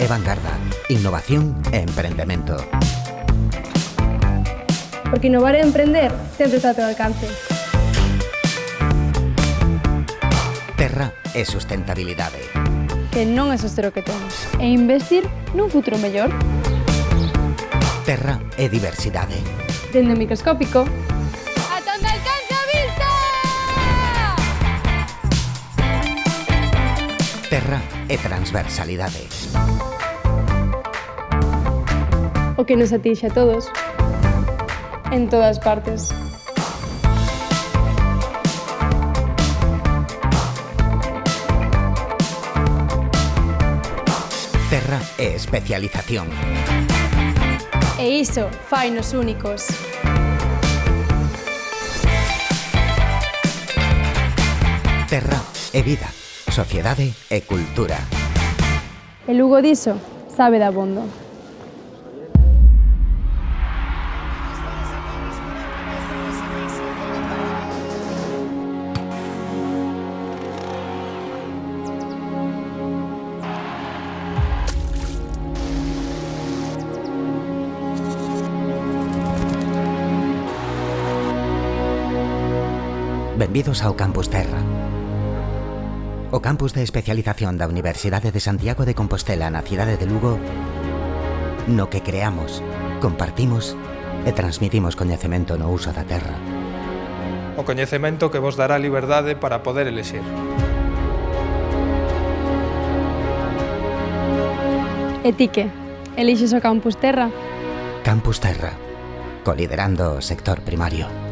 vanguarda, innovación e emprendemento. Porque innovar e emprender sempre está ao teu alcance. Terra é sustentabilidade. Que non é soster o que temos, e investir nun futuro mellor. Terra é diversidade. Dende o microscópico ¡Ata onde alcance a vista! Terra é transversalidade. o que nos atinxe a todos, en todas partes. Terra é especialización. E iso fainos únicos. Terra é vida, sociedade e cultura. E Lugo diso sabe dabondo. Benvidos ao Campus Terra. O campus de especialización da Universidade de Santiago de Compostela na cidade de Lugo, no que creamos, compartimos e transmitimos coñecemento no uso da terra. O coñecemento que vos dará liberdade para poder elexir. E ti que? Elixes o Campus Terra? Campus Terra, coliderando o sector primario.